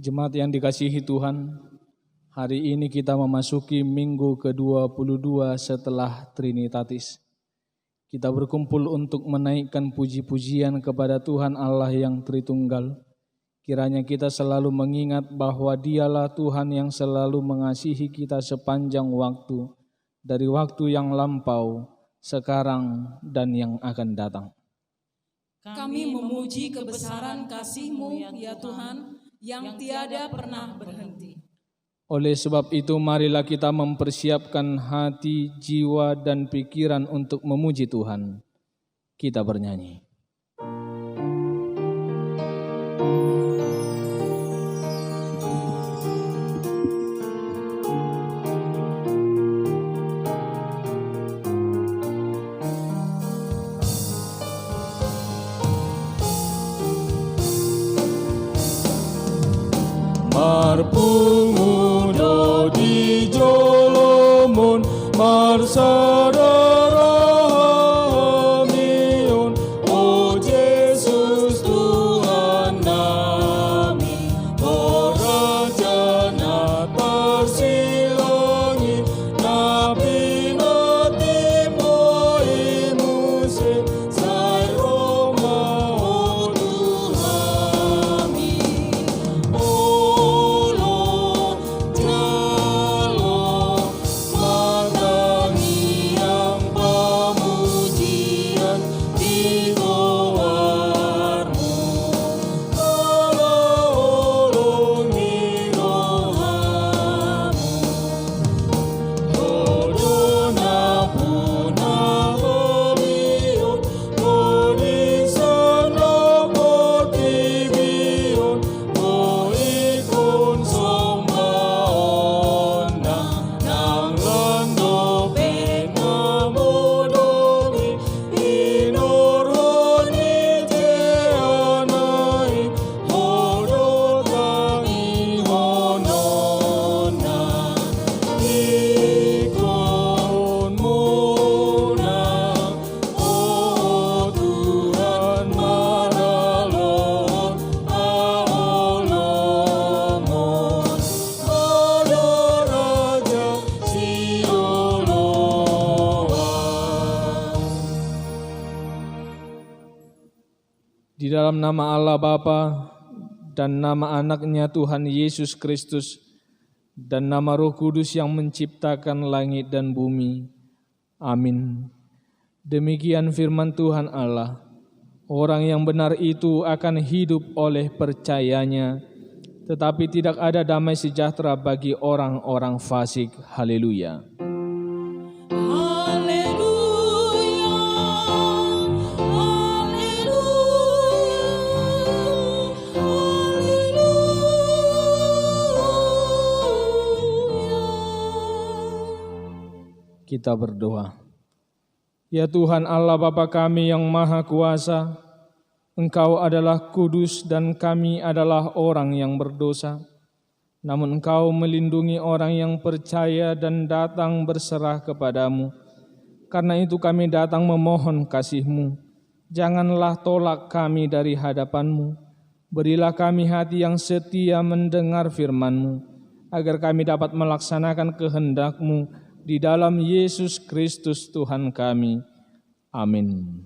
Jemaat yang dikasihi Tuhan, hari ini kita memasuki minggu ke-22 setelah Trinitatis. Kita berkumpul untuk menaikkan puji-pujian kepada Tuhan Allah yang Tritunggal. Kiranya kita selalu mengingat bahwa Dialah Tuhan yang selalu mengasihi kita sepanjang waktu, dari waktu yang lampau, sekarang, dan yang akan datang. Kami memuji kebesaran kasih-Mu, ya Tuhan, yang tiada pernah berhenti. Oleh sebab itu, marilah kita mempersiapkan hati, jiwa, dan pikiran untuk memuji Tuhan. Kita bernyanyi. Marpungudo di Jolomon, Marsadaraamion, O Yesus Tuhan kami, O Raja na persilangi, nabi nabi mo imuse, sai Roma o Tuhan mi. Di dalam nama Allah Bapa dan nama anaknya Tuhan Yesus Kristus dan nama Roh Kudus yang menciptakan langit dan bumi. Amin. Demikian firman Tuhan Allah. Orang yang benar itu akan hidup oleh percayanya, tetapi tidak ada damai sejahtera bagi orang-orang fasik. Haleluya. Kita berdoa. Ya Tuhan Allah Bapa kami yang Maha Kuasa, Engkau adalah kudus dan kami adalah orang yang berdosa. Namun Engkau melindungi orang yang percaya dan datang berserah kepadamu. Karena itu kami datang memohon kasih-Mu. Janganlah tolak kami dari hadapan-Mu. Berilah kami hati yang setia mendengar firman-Mu, agar kami dapat melaksanakan kehendak-Mu di dalam Yesus Kristus Tuhan kami. Amin.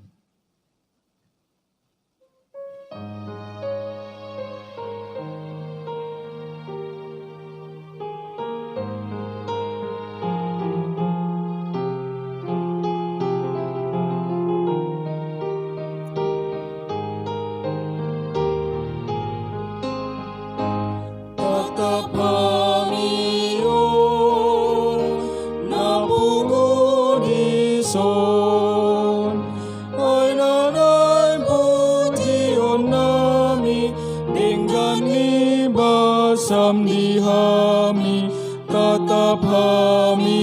Samdihami tatap hamion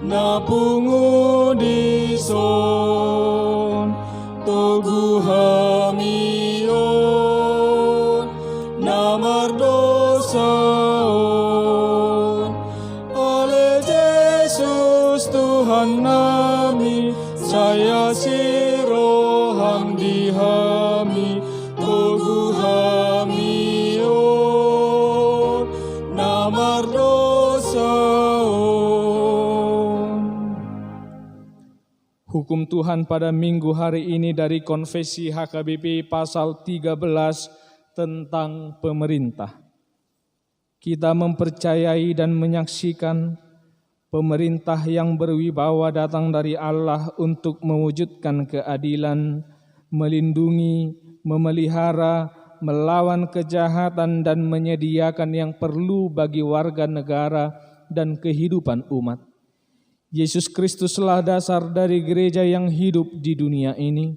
napungu di son togu hamion namar dosaon oleh Yesus Tuhan nami saya siroham dihami togu hami Hukum Tuhan pada minggu hari ini dari Konfesi HKBP pasal 13 tentang pemerintah. Kita mempercayai dan menyaksikan pemerintah yang berwibawa datang dari Allah untuk mewujudkan keadilan, melindungi, memelihara, melawan kejahatan dan menyediakan yang perlu bagi warga negara dan kehidupan umat. Yesus Kristuslah dasar dari gereja yang hidup di dunia ini,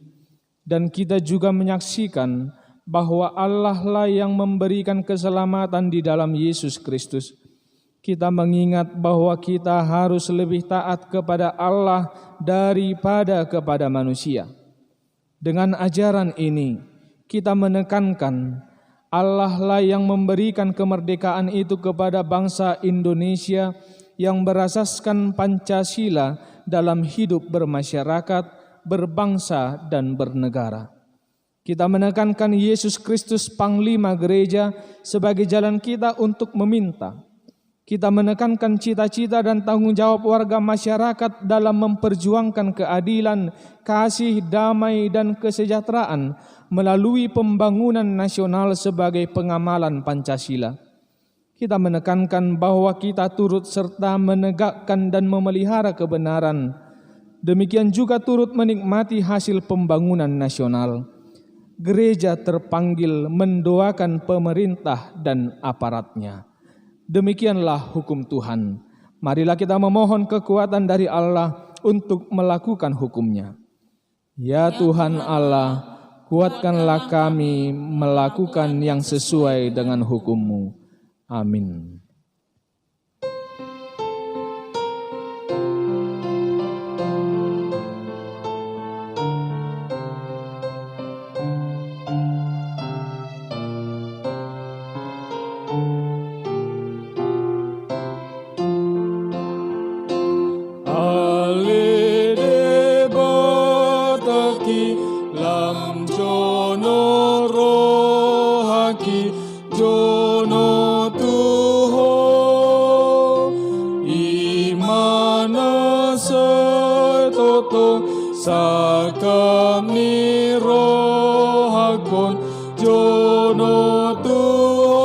dan kita juga menyaksikan bahwa Allah lah yang memberikan keselamatan di dalam Yesus Kristus. Kita mengingat bahwa kita harus lebih taat kepada Allah daripada kepada manusia. Dengan ajaran ini, kita menekankan Allah lah yang memberikan kemerdekaan itu kepada bangsa Indonesia yang berasaskan Pancasila dalam hidup bermasyarakat, berbangsa, dan bernegara. Kita menekankan Yesus Kristus Panglima Gereja sebagai jalan kita untuk meminta. Kita menekankan cita-cita dan tanggung jawab warga masyarakat dalam memperjuangkan keadilan, kasih, damai, dan kesejahteraan melalui pembangunan nasional sebagai pengamalan Pancasila. Kita menekankan bahwa kita turut serta menegakkan dan memelihara kebenaran. Demikian juga turut menikmati hasil pembangunan nasional. Gereja terpanggil mendoakan pemerintah dan aparatnya. Demikianlah hukum Tuhan. Marilah kita memohon kekuatan dari Allah untuk melakukan hukumnya. Ya Tuhan Allah, kuatkanlah kami melakukan yang sesuai dengan hukum-Mu. Amin. Sakam ni rohakon jono tuho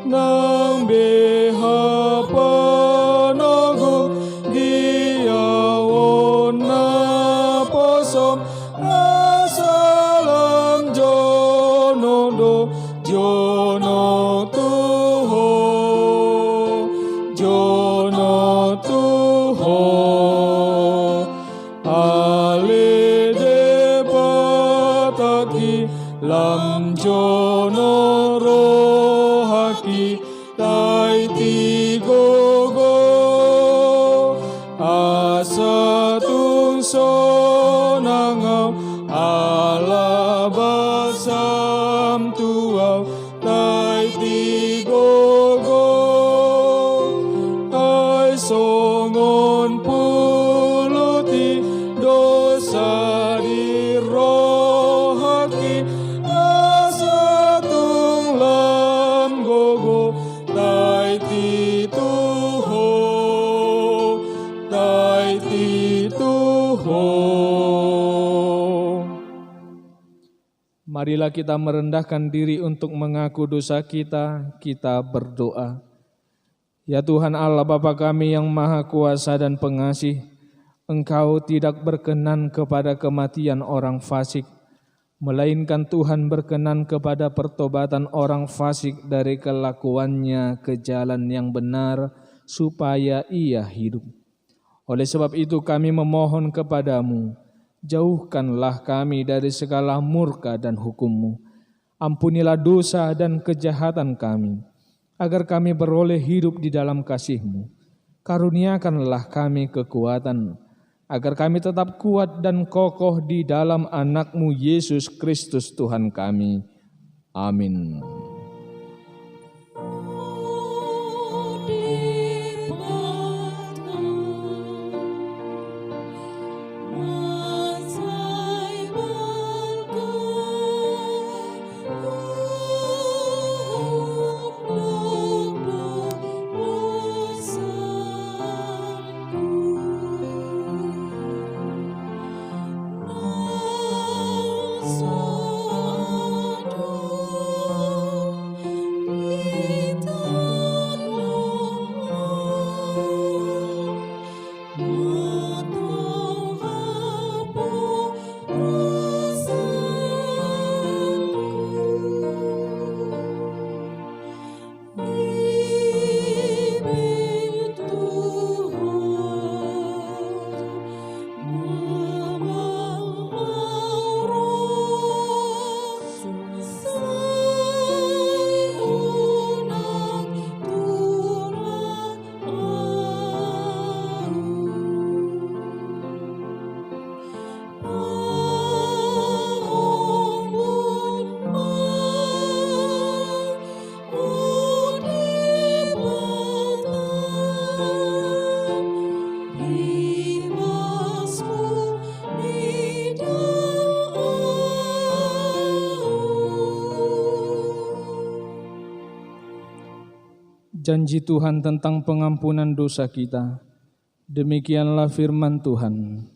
nang beha panago diawon na posom asalam jono do jono tuho jono tuho. Lam jono rohaki tai ti gogo asa tung sonangau ala basam tuau tai ti gogo ai songon puluti dosa di rohaki Marilah kita merendahkan diri untuk mengaku dosa kita, kita berdoa. Ya Tuhan Allah Bapa kami yang Maha Kuasa dan Pengasih, Engkau tidak berkenan kepada kematian orang fasik, melainkan Tuhan berkenan kepada pertobatan orang fasik dari kelakuannya ke jalan yang benar, supaya ia hidup. Oleh sebab itu kami memohon kepadamu, jauhkanlah kami dari segala murka dan hukum-Mu. Ampunilah dosa dan kejahatan kami, agar kami beroleh hidup di dalam kasih-Mu. Karuniakanlah kami kekuatan, agar kami tetap kuat dan kokoh di dalam anak-Mu Yesus Kristus Tuhan kami. Amin. janji Tuhan tentang pengampunan dosa kita. Demikianlah firman Tuhan,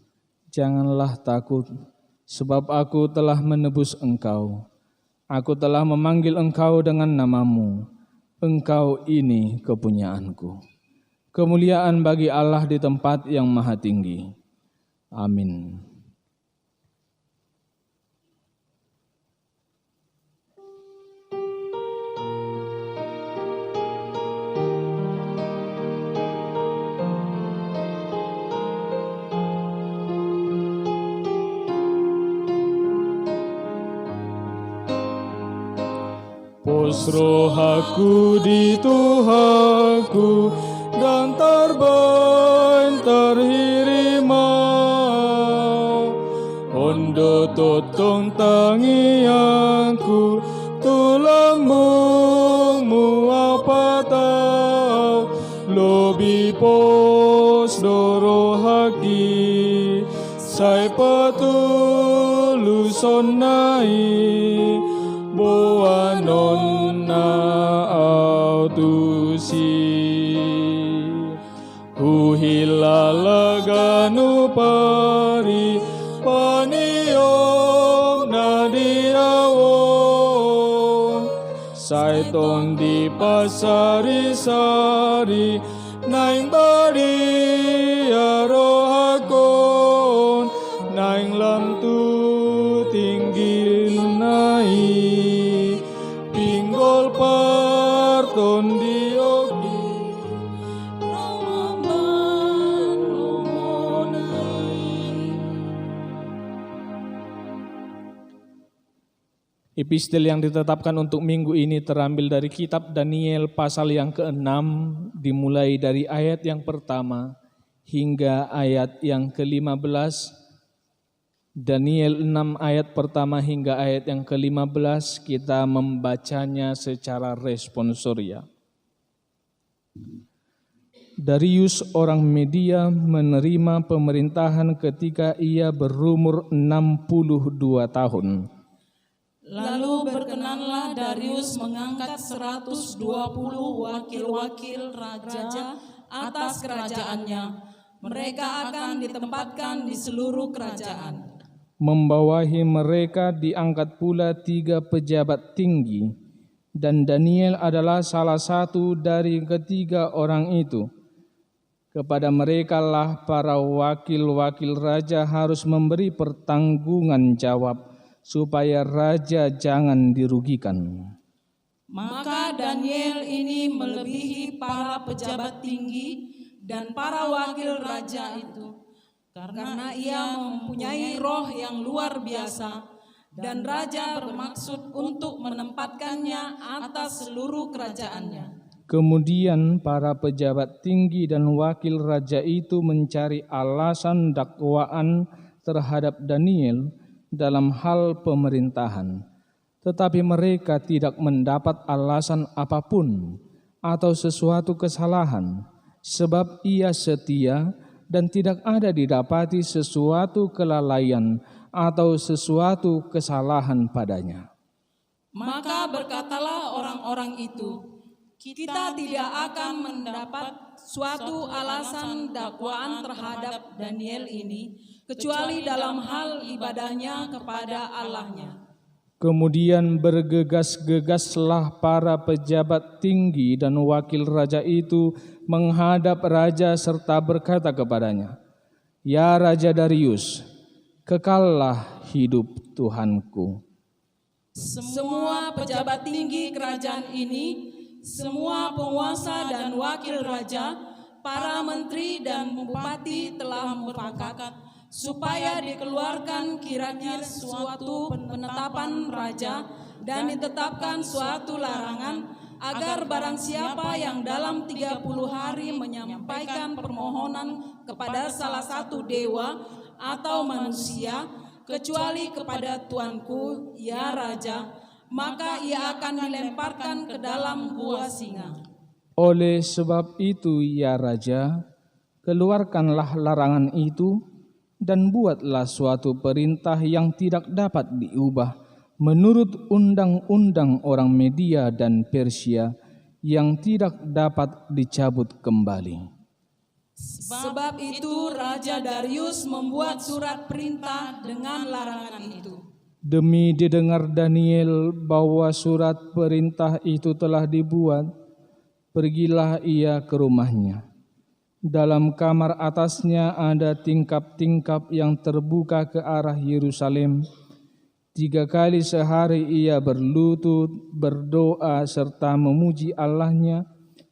janganlah takut, sebab aku telah menebus engkau. Aku telah memanggil engkau dengan namamu. Engkau ini kepunyaanku. Kemuliaan bagi Allah di tempat yang maha tinggi. Amin. Pasrah aku di Tuhanku dan terbain terhirimau. Ondo totong tangianku tulang mungmu apa tau. Lobi pos doro haki sai patuluson nai. Boa nonna autusi Huhilalaganu pari Paniom nadiawon Saitong di pasari-sari Naing bari arohakon Naing lamtu tinggi naik Pinggol parton dioki Ramaban romonai. Epistel yang ditetapkan untuk minggu ini terambil dari kitab Daniel pasal yang ke-6, dimulai dari ayat yang pertama hingga ayat yang ke-15. Daniel 6 ayat pertama hingga ayat yang ke-15 kita membacanya secara responsoria. Darius orang Media menerima pemerintahan ketika ia berumur 62 tahun. Lalu berkenanlah Darius mengangkat 120 wakil-wakil raja atas kerajaannya. Mereka akan ditempatkan di seluruh kerajaan. Membawahi mereka diangkat pula 3 pejabat tinggi, dan Daniel adalah salah satu dari ketiga orang itu. Kepada mereka lah para wakil-wakil raja harus memberi pertanggungan jawab, supaya raja jangan dirugikan. Maka Daniel ini melebihi para pejabat tinggi dan para wakil raja itu, karena ia mempunyai roh yang luar biasa, dan raja bermaksud untuk menempatkannya atas seluruh kerajaannya. Kemudian para pejabat tinggi dan wakil raja itu mencari alasan dakwaan terhadap Daniel dalam hal pemerintahan, tetapi mereka tidak mendapat alasan apapun atau sesuatu kesalahan, sebab ia setia dan tidak ada didapati sesuatu kelalaian atau sesuatu kesalahan padanya. Maka berkatalah orang-orang itu, kita tidak akan mendapat suatu alasan dakwaan terhadap Daniel ini, kecuali dalam hal ibadahnya kepada Allahnya. Kemudian bergegas-gegaslah para pejabat tinggi dan wakil raja itu menghadap raja serta berkata kepadanya, "Ya Raja Darius, kekallah hidup Tuhanku. Semua pejabat tinggi kerajaan ini, semua penguasa dan wakil raja, para menteri dan bupati telah mufakat supaya dikeluarkan kiranya suatu penetapan raja dan ditetapkan suatu larangan agar barang siapa yang dalam 30 hari menyampaikan permohonan kepada salah satu dewa atau manusia, kecuali kepada Tuanku, ya Raja, maka ia akan dilemparkan ke dalam gua singa. Oleh sebab itu, ya Raja, keluarkanlah larangan itu dan buatlah suatu perintah yang tidak dapat diubah menurut undang-undang orang Media dan Persia, yang tidak dapat dicabut kembali. Sebab itu Raja Darius membuat surat perintah dengan larangan itu. Demi didengar Daniel bahwa surat perintah itu telah dibuat, pergilah ia ke rumahnya. Dalam kamar atasnya ada tingkap-tingkap yang terbuka ke arah Yerusalem. 3 kali sehari ia berlutut, berdoa serta memuji Allahnya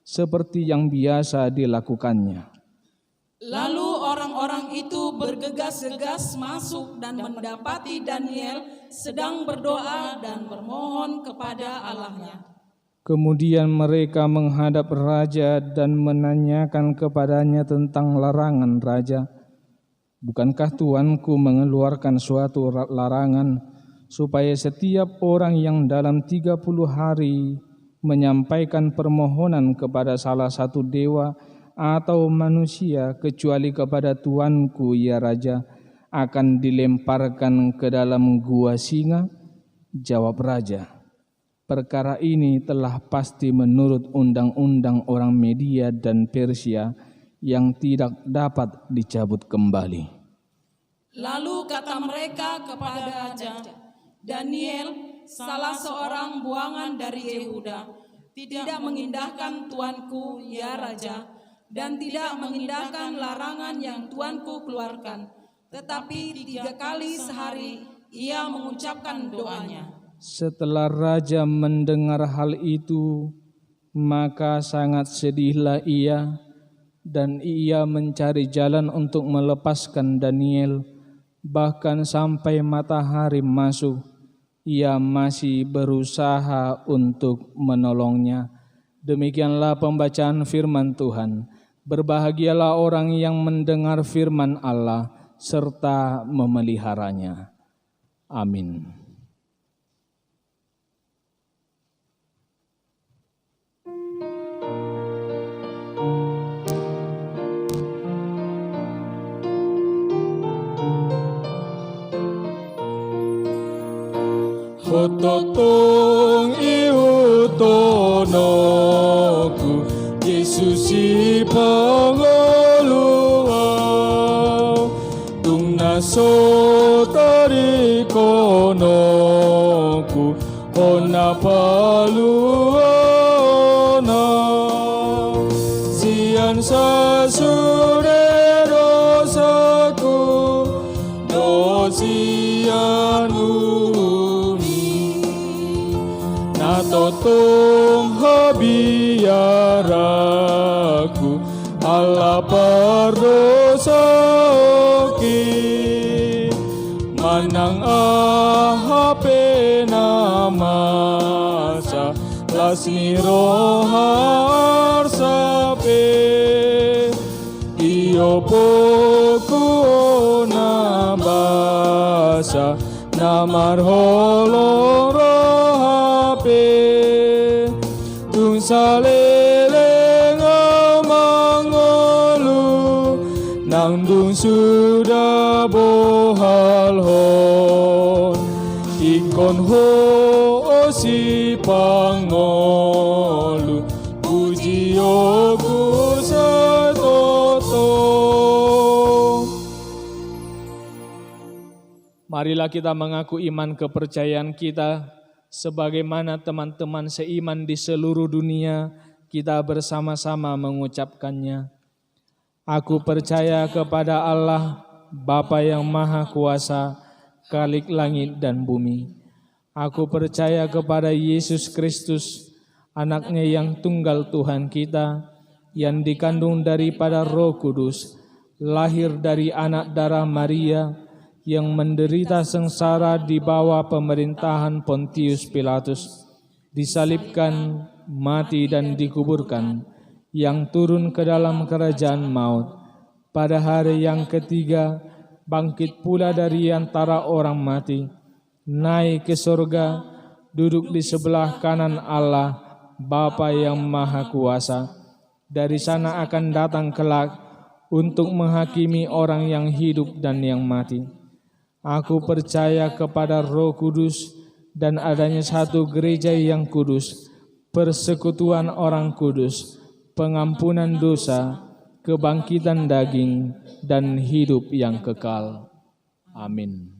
seperti yang biasa dilakukannya. Lalu orang-orang itu bergegas-gegas masuk dan mendapati Daniel sedang berdoa dan bermohon kepada Allahnya. Kemudian mereka menghadap raja dan menanyakan kepadanya tentang larangan raja. Bukankah tuanku mengeluarkan suatu larangan supaya setiap orang yang dalam 30 hari menyampaikan permohonan kepada salah satu dewa atau manusia kecuali kepada tuanku ya raja akan dilemparkan ke dalam gua singa? Jawab raja, perkara ini telah pasti menurut undang-undang orang Media dan Persia yang tidak dapat dicabut kembali. Lalu kata mereka kepada raja, Daniel, salah seorang buangan dari Yehuda, tidak mengindahkan tuanku ya raja, dan tidak mengindahkan larangan yang tuanku keluarkan, tetapi 3 kali sehari ia mengucapkan doanya. Setelah raja mendengar hal itu, maka sangat sedihlah ia, dan ia mencari jalan untuk melepaskan Daniel. Bahkan sampai matahari masuk, ia masih berusaha untuk menolongnya. Demikianlah pembacaan firman Tuhan. Berbahagialah orang yang mendengar firman Allah serta memeliharanya. Amin. Hototong iutonoku Yesus si pangoluaw tung naso tarikonoku ona paluana sian sa surero saku do sian totong habiaraku ala pardosoki manang ahape namasa lasni rohar sape iyo poku nabasa namar holong tung saleleng amangolu nang dung sudah bohalhon ikon ho si pangolu puji oku satoto. Marilah kita mengaku iman kepercayaan kita. Sebagaimana teman-teman seiman di seluruh dunia, kita bersama-sama mengucapkannya. Aku percaya kepada Allah, Bapa yang Maha Kuasa, Khalik langit dan bumi. Aku percaya kepada Yesus Kristus, anaknya yang tunggal Tuhan kita, yang dikandung daripada Roh Kudus, lahir dari anak darah Maria, yang menderita sengsara di bawah pemerintahan Pontius Pilatus, disalibkan, mati dan dikuburkan, yang turun ke dalam kerajaan maut. Pada hari yang ketiga, bangkit pula dari antara orang mati, naik ke surga, duduk di sebelah kanan Allah, Bapa yang Maha Kuasa. Dari sana akan datang kelak untuk menghakimi orang yang hidup dan yang mati. Aku percaya kepada Roh Kudus dan adanya satu gereja yang kudus, persekutuan orang kudus, pengampunan dosa, kebangkitan daging, dan hidup yang kekal. Amin.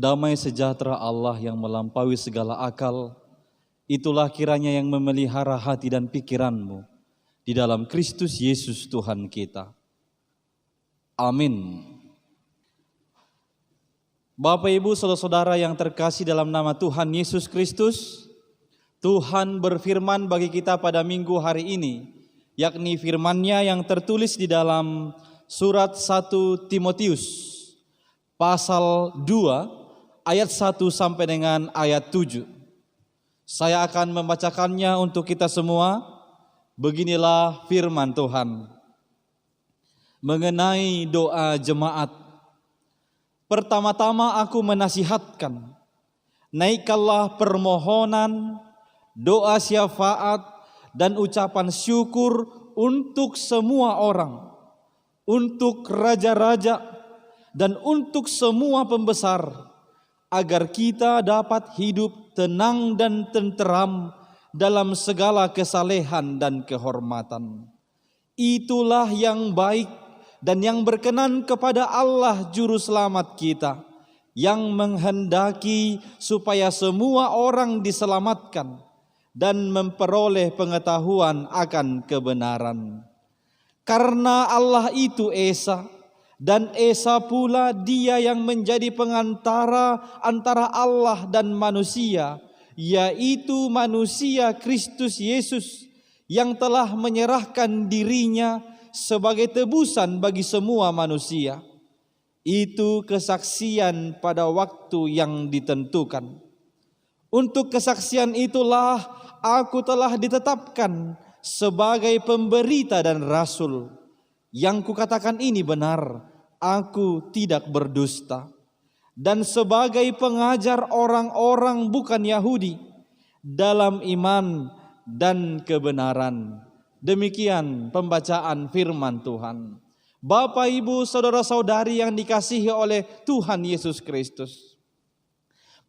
Damai sejahtera Allah yang melampaui segala akal, itulah kiranya yang memelihara hati dan pikiranmu di dalam Kristus Yesus Tuhan kita. Amin. Bapak, Ibu, saudara-saudara yang terkasih dalam nama Tuhan Yesus Kristus, Tuhan berfirman bagi kita pada minggu hari ini, yakni firman-Nya yang tertulis di dalam surat 1 Timotius pasal 2 ayat 1 sampai dengan ayat 7. Saya akan membacakannya untuk kita semua. Beginilah firman Tuhan. Mengenai doa jemaat. Pertama-tama aku menasihatkan, naikkanlah permohonan, doa syafaat, dan ucapan syukur untuk semua orang, untuk raja-raja, dan untuk semua pembesar, agar kita dapat hidup tenang dan tenteram dalam segala kesalehan dan kehormatan. Itulah yang baik dan yang berkenan kepada Allah Juru Selamat kita, yang menghendaki supaya semua orang diselamatkan dan memperoleh pengetahuan akan kebenaran. Karena Allah itu Esa, dan Esa pula Dia yang menjadi pengantara antara Allah dan manusia, yaitu manusia Kristus Yesus, yang telah menyerahkan dirinya sebagai tebusan bagi semua manusia. Itu kesaksian pada waktu yang ditentukan. Untuk kesaksian itulah aku telah ditetapkan sebagai pemberita dan rasul. Yang kukatakan ini benar, aku tidak berdusta. Dan sebagai pengajar orang-orang bukan Yahudi dalam iman dan kebenaran. Demikian pembacaan firman Tuhan. Bapak, Ibu, saudara-saudari yang dikasihi oleh Tuhan Yesus Kristus.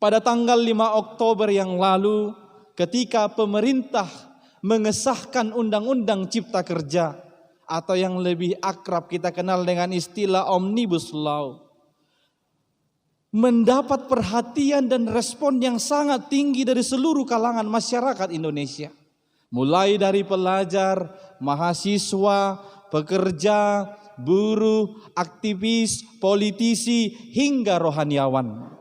Pada tanggal 5 Oktober yang lalu, ketika pemerintah mengesahkan Undang-Undang Cipta Kerja, atau yang lebih akrab kita kenal dengan istilah Omnibus Law, mendapat perhatian dan respon yang sangat tinggi dari seluruh kalangan masyarakat Indonesia. Mulai dari pelajar, mahasiswa, pekerja, buruh, aktivis, politisi, hingga rohaniawan.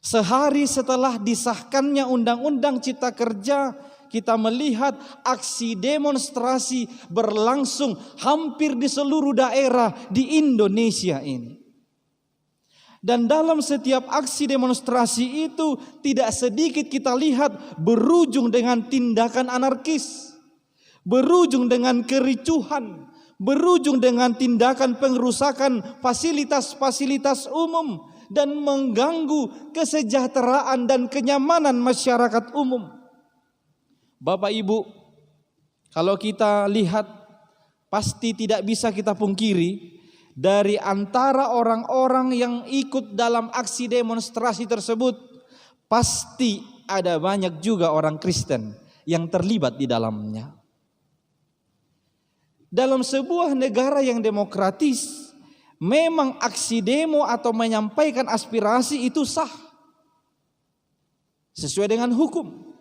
Sehari setelah disahkannya Undang-Undang Cipta Kerja, kita melihat aksi demonstrasi berlangsung hampir di seluruh daerah di Indonesia ini. Dan dalam setiap aksi demonstrasi itu tidak sedikit kita lihat berujung dengan tindakan anarkis, berujung dengan kericuhan, berujung dengan tindakan pengerusakan fasilitas-fasilitas umum dan mengganggu kesejahteraan dan kenyamanan masyarakat umum. Bapak Ibu, kalau kita lihat, pasti tidak bisa kita pungkiri, dari antara orang-orang yang ikut dalam aksi demonstrasi tersebut, pasti ada banyak juga orang Kristen yang terlibat di dalamnya. Dalam sebuah negara yang demokratis, memang aksi demo atau menyampaikan aspirasi itu sah, sesuai dengan hukum.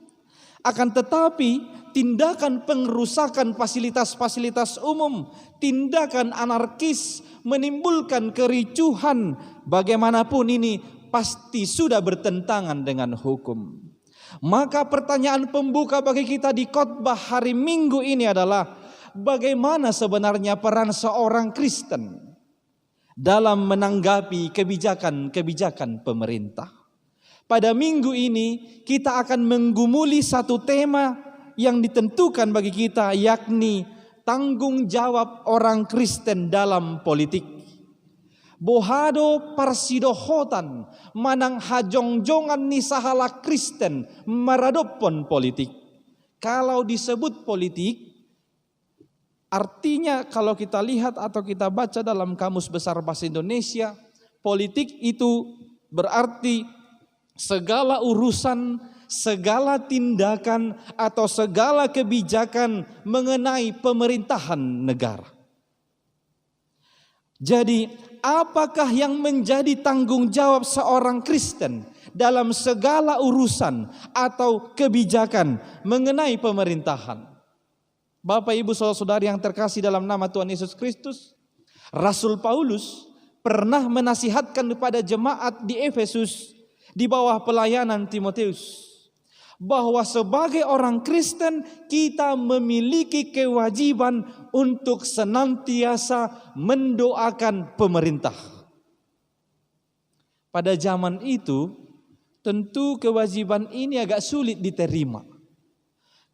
Akan tetapi tindakan pengerusakan fasilitas-fasilitas umum, tindakan anarkis, menimbulkan kericuhan, bagaimanapun ini pasti sudah bertentangan dengan hukum. Maka pertanyaan pembuka bagi kita di khotbah hari Minggu ini adalah, bagaimana sebenarnya peran seorang Kristen dalam menanggapi kebijakan-kebijakan pemerintah? Pada minggu ini kita akan menggumuli satu tema yang ditentukan bagi kita, yakni tanggung jawab orang Kristen dalam politik. Bohado parsidohotan manang hajongjongan ni sahala Kristen maradopon politik. Kalau disebut politik, artinya kalau kita lihat atau kita baca dalam Kamus Besar Bahasa Indonesia, politik itu berarti segala urusan, segala tindakan atau segala kebijakan mengenai pemerintahan negara. Jadi, apakah yang menjadi tanggung jawab seorang Kristen dalam segala urusan atau kebijakan mengenai pemerintahan? Bapak, Ibu, saudara-saudari yang terkasih dalam nama Tuhan Yesus Kristus, Rasul Paulus pernah menasihatkan kepada jemaat di Efesus di bawah pelayanan Timotius, bahwa sebagai orang Kristen kita memiliki kewajiban untuk senantiasa mendoakan pemerintah. Pada zaman itu tentu kewajiban ini agak sulit diterima,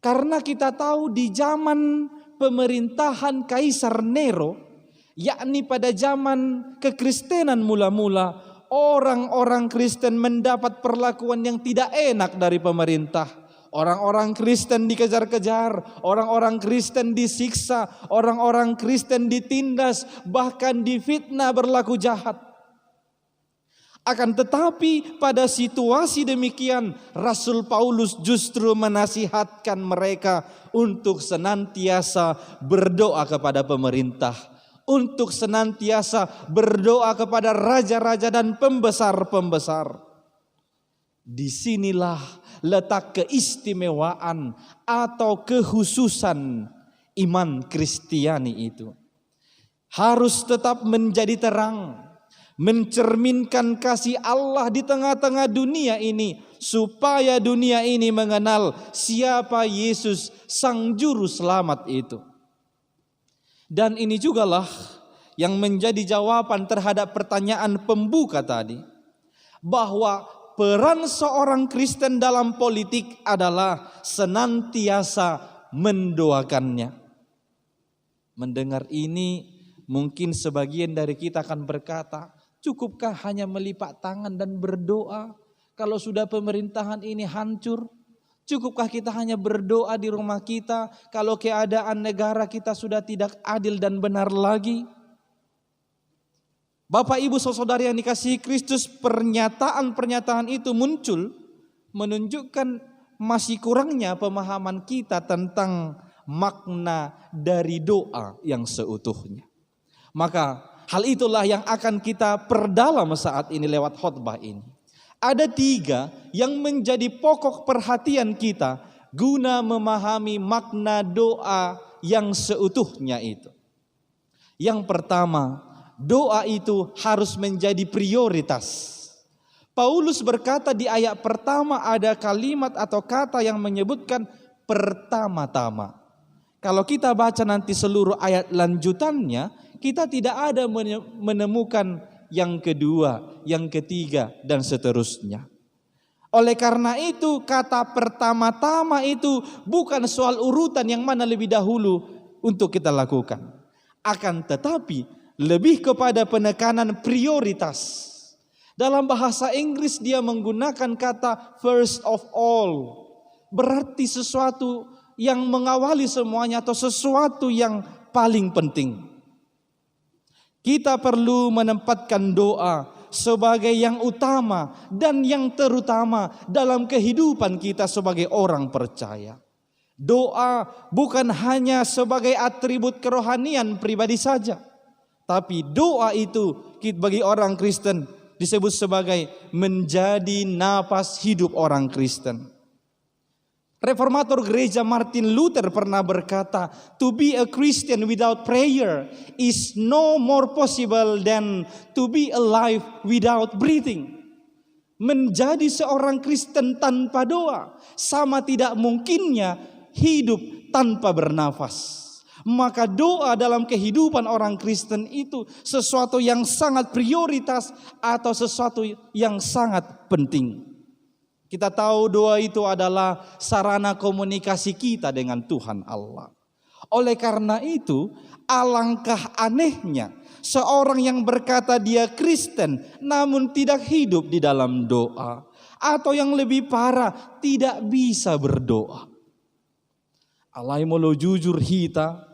karena kita tahu di zaman pemerintahan Kaisar Nero, yakni pada zaman kekristenan mula-mula, orang-orang Kristen mendapat perlakuan yang tidak enak dari pemerintah. Orang-orang Kristen dikejar-kejar, orang-orang Kristen disiksa, orang-orang Kristen ditindas, bahkan difitnah berlaku jahat. Akan tetapi pada situasi demikian, Rasul Paulus justru menasihatkan mereka untuk senantiasa berdoa kepada pemerintah, untuk senantiasa berdoa kepada raja-raja dan pembesar-pembesar. Disinilah letak keistimewaan atau kekhususan iman Kristiani itu. Harus tetap menjadi terang, mencerminkan kasih Allah di tengah-tengah dunia ini, supaya dunia ini mengenal siapa Yesus Sang Juru Selamat itu. Dan ini jugalah yang menjadi jawaban terhadap pertanyaan pembuka tadi, bahwa peran seorang Kristen dalam politik adalah senantiasa mendoakannya. Mendengar ini, mungkin sebagian dari kita akan berkata, cukupkah hanya melipat tangan dan berdoa kalau sudah pemerintahan ini hancur? Cukupkah kita hanya berdoa di rumah kita kalau keadaan negara kita sudah tidak adil dan benar lagi? Bapak, Ibu, saudara yang dikasihi Kristus, pernyataan-pernyataan itu muncul menunjukkan masih kurangnya pemahaman kita tentang makna dari doa yang seutuhnya. Maka hal itulah yang akan kita perdalam saat ini lewat khotbah ini. Ada 3 yang menjadi pokok perhatian kita guna memahami makna doa yang seutuhnya itu. Yang pertama, doa itu harus menjadi prioritas. Paulus berkata di ayat pertama ada kalimat atau kata yang menyebutkan pertama-tama. Kalau kita baca nanti seluruh ayat lanjutannya, kita tidak ada menemukan yang kedua, yang ketiga, dan seterusnya. Oleh karena itu, kata pertama-tama itu bukan soal urutan yang mana lebih dahulu untuk kita lakukan. Akan tetapi lebih kepada penekanan prioritas. Dalam bahasa Inggris dia menggunakan kata first of all. Berarti sesuatu yang mengawali semuanya atau sesuatu yang paling penting. Kita perlu menempatkan doa sebagai yang utama dan yang terutama dalam kehidupan kita sebagai orang percaya. Doa bukan hanya sebagai atribut kerohanian pribadi saja, tapi doa itu bagi orang Kristen disebut sebagai menjadi napas hidup orang Kristen. Reformator gereja Martin Luther pernah berkata, "To be a Christian without prayer is no more possible than to be alive without breathing." Menjadi seorang Kristen tanpa doa sama tidak mungkinnya hidup tanpa bernafas. Maka doa dalam kehidupan orang Kristen itu sesuatu yang sangat prioritas atau sesuatu yang sangat penting. Kita tahu doa itu adalah sarana komunikasi kita dengan Tuhan Allah. Oleh karena itu, alangkah anehnya seorang yang berkata dia Kristen namun tidak hidup di dalam doa. Atau yang lebih parah, tidak bisa berdoa. Alai molo jujur hita,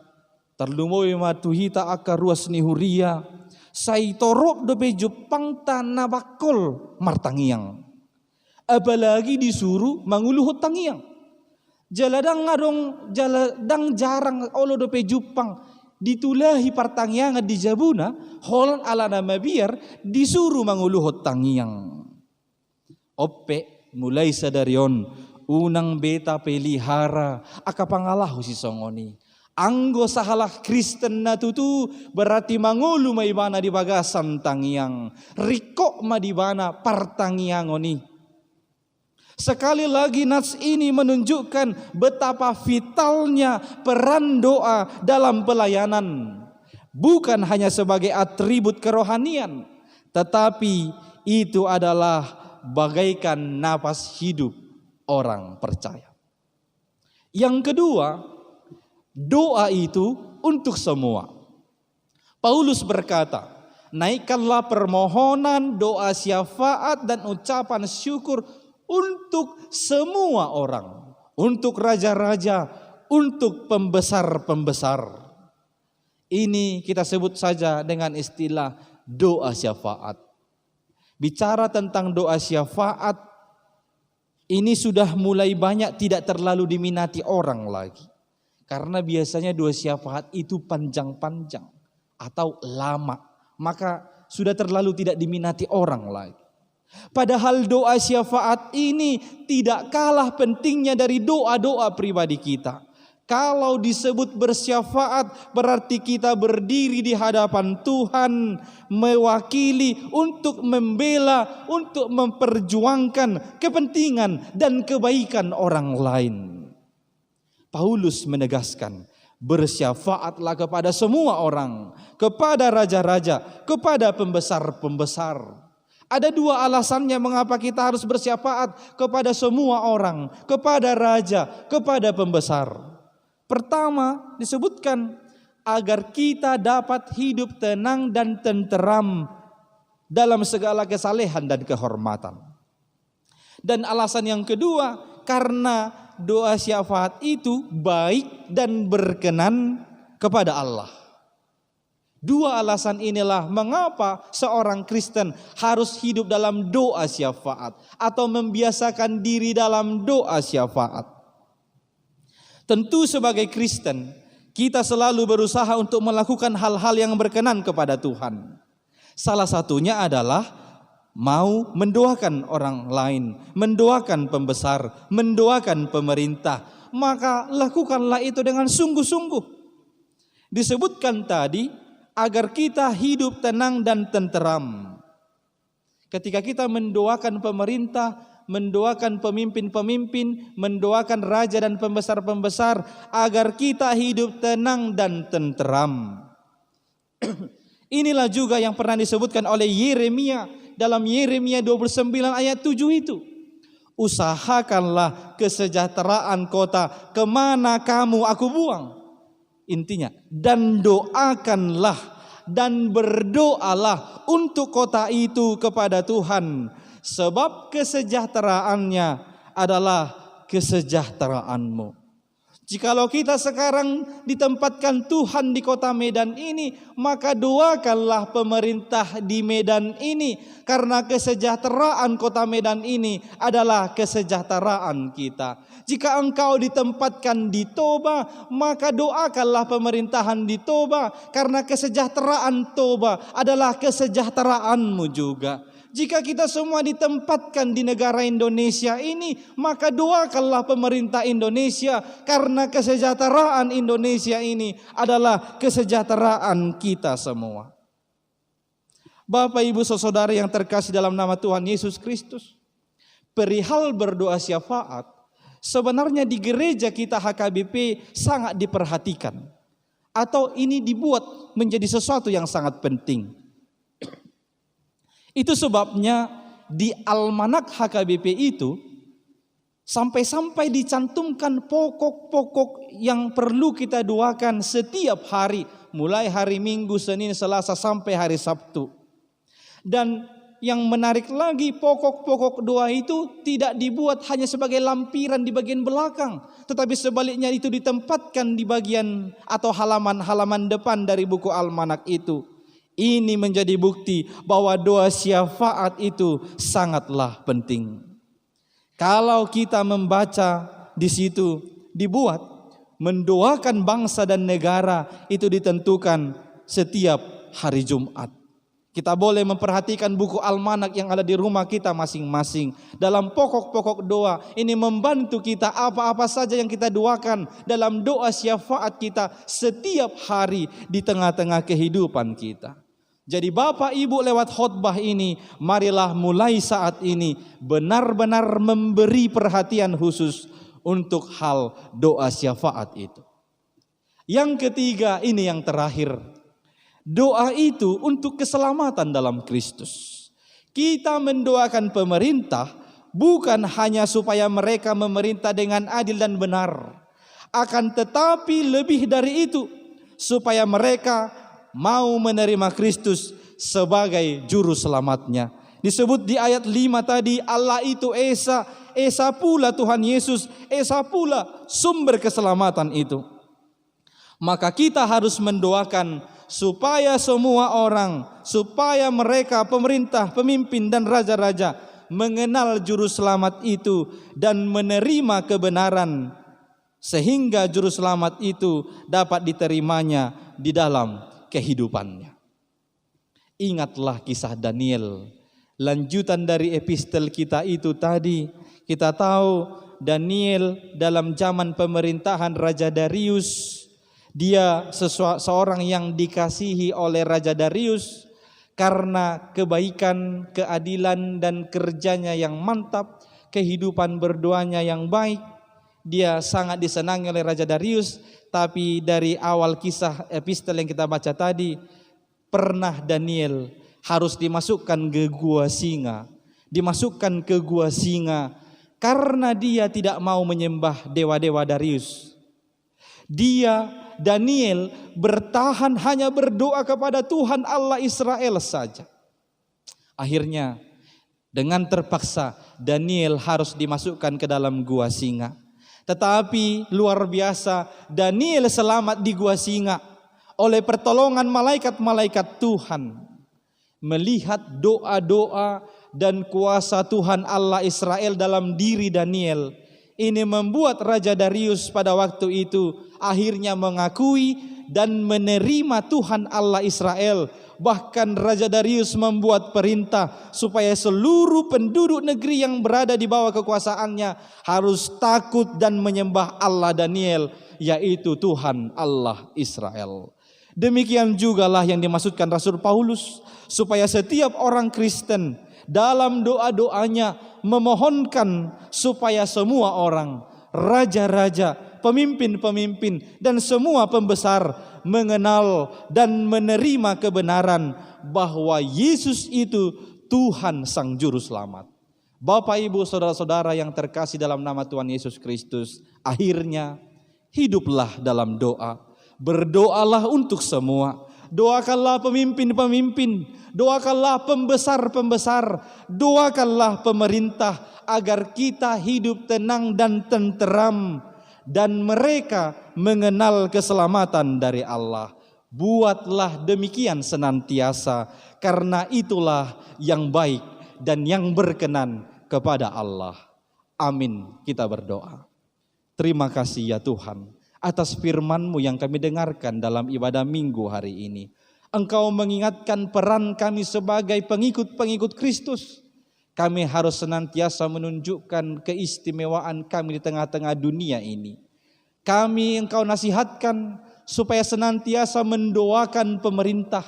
terlumoy matu hita aka ruas ni huria, saitorop dope Jepang tanah bakol martangiang. Apalagi disuruh manguluhut tangiang. Jaladang ngadong jaladang jarang olo dope Jepang ditulahi partangiang di Jabuna, holan ala nama biar disuruh manguluhut tangiang. Ope mulai sadarion unang beta pelihara aka pangalahu si songoni. Anggo sahalah Kristen na tutu berarti mangulu maibana di bagasan tangiang. Riko madibana partangiang oni. Sekali lagi nats ini menunjukkan betapa vitalnya peran doa dalam pelayanan. Bukan hanya sebagai atribut kerohanian, tetapi itu adalah bagaikan napas hidup orang percaya. Yang kedua, doa itu untuk semua. Paulus berkata, naikkanlah permohonan, doa syafaat dan ucapan syukur untuk semua orang, untuk raja-raja, untuk pembesar-pembesar. Ini kita sebut saja dengan istilah doa syafaat. Bicara tentang doa syafaat, ini sudah mulai banyak tidak terlalu diminati orang lagi. Karena biasanya doa syafaat itu panjang-panjang atau lama, maka sudah terlalu tidak diminati orang lagi. Padahal doa syafaat ini tidak kalah pentingnya dari doa-doa pribadi kita. Kalau disebut bersyafaat berarti kita berdiri di hadapan Tuhan, mewakili untuk membela, untuk memperjuangkan kepentingan dan kebaikan orang lain. Paulus menegaskan, bersyafaatlah kepada semua orang, kepada raja-raja, kepada pembesar-pembesar. Ada dua alasannya mengapa kita harus bersyafaat kepada semua orang, kepada raja, kepada pembesar. Pertama disebutkan agar kita dapat hidup tenang dan tenteram dalam segala kesalehan dan kehormatan. Dan alasan yang kedua, karena doa syafaat itu baik dan berkenan kepada Allah. Dua alasan inilah mengapa seorang Kristen harus hidup dalam doa syafaat atau membiasakan diri dalam doa syafaat. Tentu sebagai Kristen, kita selalu berusaha untuk melakukan hal-hal yang berkenan kepada Tuhan. Salah satunya adalah mau mendoakan orang lain, mendoakan pembesar, mendoakan pemerintah. Maka lakukanlah itu dengan sungguh-sungguh. Disebutkan tadi, agar kita hidup tenang dan tenteram. Ketika kita mendoakan pemerintah, mendoakan pemimpin-pemimpin, mendoakan raja dan pembesar-pembesar, agar kita hidup tenang dan tenteram. Inilah juga yang pernah disebutkan oleh Yeremia dalam Yeremia 29 ayat 7 itu. Usahakanlah kesejahteraan kota, kemana kamu aku buang. intinya, dan doakanlah dan berdoalah untuk kota itu kepada Tuhan, sebab kesejahteraannya adalah kesejahteraanmu. Jikalau kita sekarang ditempatkan Tuhan di kota Medan ini, maka doakanlah pemerintah di Medan ini, karena kesejahteraan kota Medan ini adalah kesejahteraan kita. Jika engkau ditempatkan di Toba, maka doakanlah pemerintahan di Toba, karena kesejahteraan Toba adalah kesejahteraanmu juga. Jika kita semua ditempatkan di negara Indonesia ini, maka doakanlah pemerintah Indonesia, karena kesejahteraan Indonesia ini adalah kesejahteraan kita semua. Bapak, Ibu, saudara yang terkasih dalam nama Tuhan Yesus Kristus, perihal berdoa syafaat, sebenarnya di gereja kita HKBP sangat diperhatikan, atau ini dibuat menjadi sesuatu yang sangat penting. Itu sebabnya di almanak HKBP itu sampai-sampai dicantumkan pokok-pokok yang perlu kita doakan setiap hari, mulai hari Minggu, Senin, Selasa sampai hari Sabtu. Dan yang menarik lagi, pokok-pokok doa itu tidak dibuat hanya sebagai lampiran di bagian belakang, tetapi sebaliknya itu ditempatkan di bagian atau halaman-halaman depan dari buku almanak itu. Ini menjadi bukti bahwa doa syafaat itu sangatlah penting. Kalau kita membaca di situ dibuat mendoakan bangsa dan negara, itu ditentukan setiap hari Jumat. Kita boleh memperhatikan buku almanak yang ada di rumah kita masing-masing. Dalam pokok-pokok doa ini membantu kita apa-apa saja yang kita doakan dalam doa syafaat kita setiap hari di tengah-tengah kehidupan kita. Jadi Bapak Ibu, lewat khotbah ini, marilah mulai saat ini benar-benar memberi perhatian khusus untuk hal doa syafaat itu. Yang ketiga, ini yang terakhir. Doa itu untuk keselamatan dalam Kristus. Kita mendoakan pemerintah bukan hanya supaya mereka memerintah dengan adil dan benar, akan tetapi lebih dari itu, supaya mereka mau menerima Kristus sebagai juru selamatnya. Disebut di ayat 5 tadi, Allah itu Esa, Esa pula Tuhan Yesus, Esa pula sumber keselamatan itu. Maka kita harus mendoakan supaya semua orang, supaya mereka, pemerintah, pemimpin dan raja-raja mengenal juru selamat itu dan menerima kebenaran, sehingga juru selamat itu dapat diterimanya di dalam kehidupannya. Ingatlah kisah Daniel. Lanjutan dari epistel kita itu tadi, kita tahu Daniel dalam zaman pemerintahan Raja Darius, dia seorang yang dikasihi oleh Raja Darius karena kebaikan, keadilan dan kerjanya yang mantap, kehidupan berdoanya yang baik. Dia sangat disenangi oleh Raja Darius. Tapi dari awal kisah epistel yang kita baca tadi, pernah Daniel harus dimasukkan ke gua singa. Dimasukkan ke gua singa karena dia tidak mau menyembah dewa-dewa Darius. Dia, Daniel, bertahan hanya berdoa kepada Tuhan Allah Israel saja. Akhirnya dengan terpaksa Daniel harus dimasukkan ke dalam gua singa. Tetapi luar biasa, Daniel selamat di gua singa oleh pertolongan malaikat-malaikat Tuhan. Melihat doa-doa dan kuasa Tuhan Allah Israel dalam diri Daniel, ini membuat Raja Darius pada waktu itu akhirnya mengakui dan menerima Tuhan Allah Israel. Bahkan Raja Darius membuat perintah supaya seluruh penduduk negeri yang berada di bawah kekuasaannya harus takut dan menyembah Allah Daniel, yaitu Tuhan Allah Israel. Demikian jugalah yang dimaksudkan Rasul Paulus, supaya setiap orang Kristen dalam doa-doanya memohonkan supaya semua orang, raja-raja, pemimpin-pemimpin dan semua pembesar mengenal dan menerima kebenaran bahwa Yesus itu Tuhan Sang Juru Selamat. Bapak, Ibu, saudara-saudara yang terkasih dalam nama Tuhan Yesus Kristus, akhirnya hiduplah dalam doa. Berdoalah untuk semua. Doakanlah pemimpin-pemimpin, doakanlah pembesar-pembesar, doakanlah pemerintah agar kita hidup tenang dan tenteram dan mereka mengenal keselamatan dari Allah. Buatlah demikian senantiasa, karena itulah yang baik dan yang berkenan kepada Allah. Amin. Kita berdoa. Terima kasih ya Tuhan atas firman-Mu yang kami dengarkan dalam ibadah minggu hari ini. Engkau mengingatkan peran kami sebagai pengikut-pengikut Kristus. Kami harus senantiasa menunjukkan keistimewaan kami di tengah-tengah dunia ini. Kami Engkau nasihatkan supaya senantiasa mendoakan pemerintah,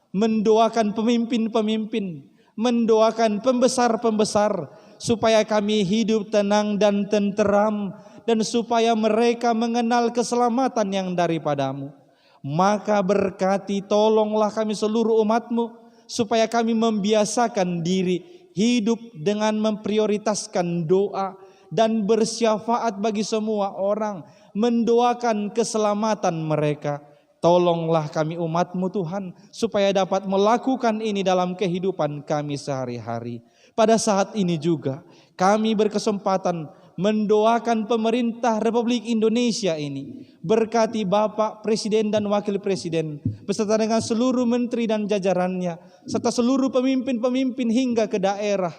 mendoakan pemimpin-pemimpin, mendoakan pembesar-pembesar, supaya kami hidup tenang dan tenteram, dan supaya mereka mengenal keselamatan yang daripada-Mu. Maka berkati, tolonglah kami seluruh umat-Mu, supaya kami membiasakan diri hidup dengan memprioritaskan doa dan bersyafaat bagi semua orang, mendoakan keselamatan mereka. Tolonglah kami umat-Mu Tuhan, supaya dapat melakukan ini dalam kehidupan kami sehari-hari. Pada saat ini juga kami berkesempatan mendoakan pemerintah Republik Indonesia ini. Berkati Bapak Presiden dan Wakil Presiden beserta dengan seluruh menteri dan jajarannya, serta seluruh pemimpin-pemimpin hingga ke daerah,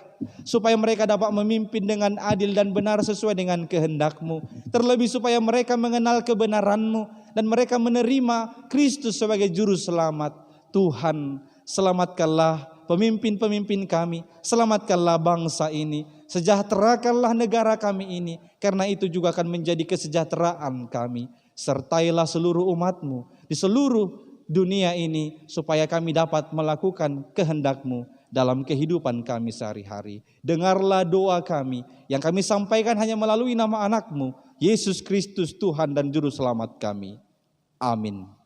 supaya mereka dapat memimpin dengan adil dan benar sesuai dengan kehendak-Mu. Terlebih supaya mereka mengenal kebenaran-Mu dan mereka menerima Kristus sebagai juru selamat. Tuhan, selamatkanlah pemimpin-pemimpin kami, selamatkanlah bangsa ini, sejahterakanlah negara kami ini, karena itu juga akan menjadi kesejahteraan kami. Sertailah seluruh umat-Mu di seluruh dunia ini, supaya kami dapat melakukan kehendak-Mu dalam kehidupan kami sehari-hari. Dengarlah doa kami yang kami sampaikan hanya melalui nama anak-Mu, Yesus Kristus Tuhan dan Juru Selamat kami. Amin.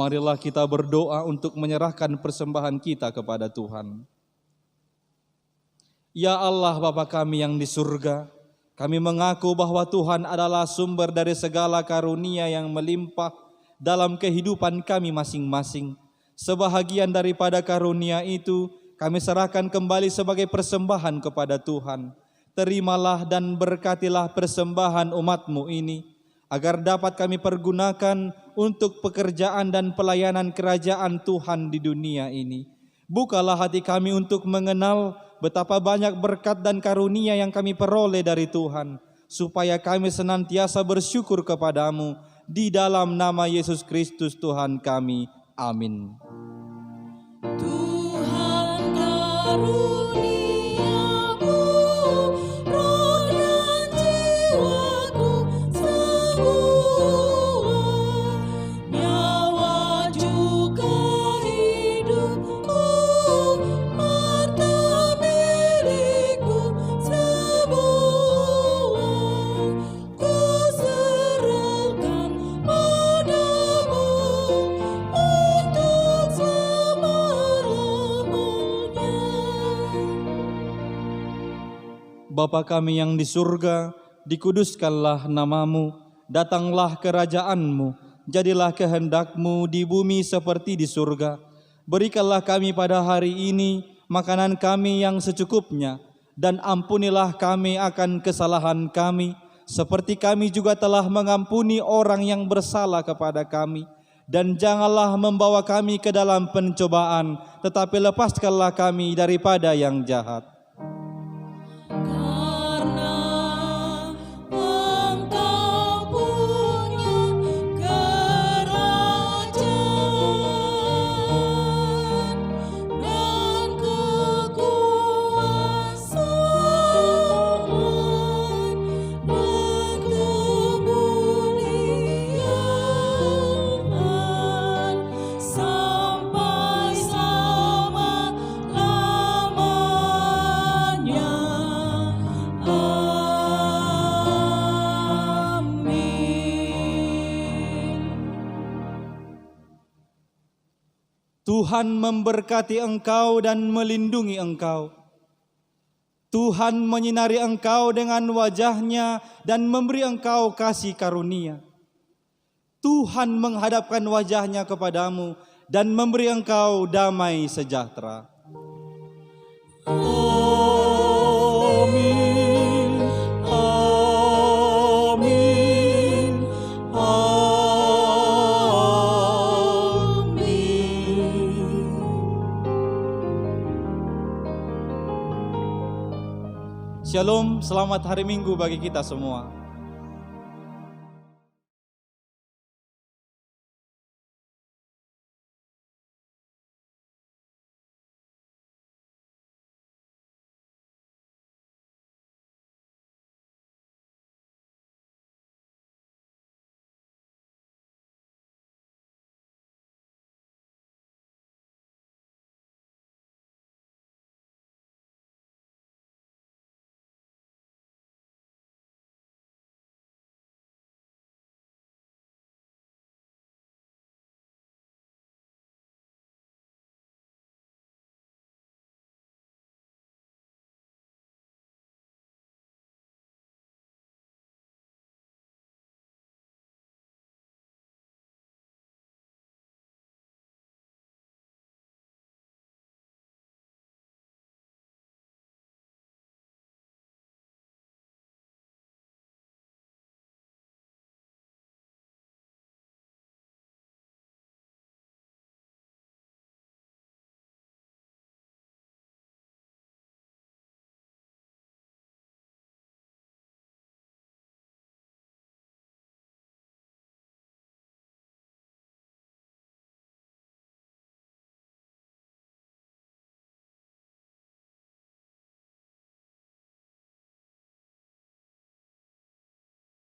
Marilah kita berdoa untuk menyerahkan persembahan kita kepada Tuhan. Ya Allah Bapa kami yang di surga, kami mengaku bahwa Tuhan adalah sumber dari segala karunia yang melimpah dalam kehidupan kami masing-masing. Sebahagian daripada karunia itu kami serahkan kembali sebagai persembahan kepada Tuhan. Terimalah dan berkatilah persembahan umat-Mu ini, agar dapat kami pergunakan untuk pekerjaan dan pelayanan kerajaan Tuhan di dunia ini. Bukalah hati kami untuk mengenal betapa banyak berkat dan karunia yang kami peroleh dari Tuhan, supaya kami senantiasa bersyukur kepadamu di dalam nama Yesus Kristus Tuhan kami. Amin. Tuhan karuniamu, roh dan jiwaku semua, nyawa juga hidupku, harta milikku semua, ku serahkan padamu untuk selama-lamanya. Bapa kami yang di surga, dikuduskanlah namamu, datanglah kerajaanmu, jadilah kehendakmu di bumi seperti di surga. Berikanlah kami pada hari ini makanan kami yang secukupnya, dan ampunilah kami akan kesalahan kami, seperti kami juga telah mengampuni orang yang bersalah kepada kami. Dan janganlah membawa kami ke dalam pencobaan, tetapi lepaskanlah kami daripada yang jahat. Karena Engkau punya kerajaan dan kekuasaan dan kemuliaan sampai selama-lamanya. Amin. Tuhan memberkati engkau dan melindungi engkau. Tuhan menyinari engkau dengan wajah-Nya dan memberi engkau kasih karunia. Tuhan menghadapkan wajah-Nya kepadamu dan memberi engkau damai sejahtera. Amin, amin, amin. Shalom, selamat hari Minggu bagi kita semua.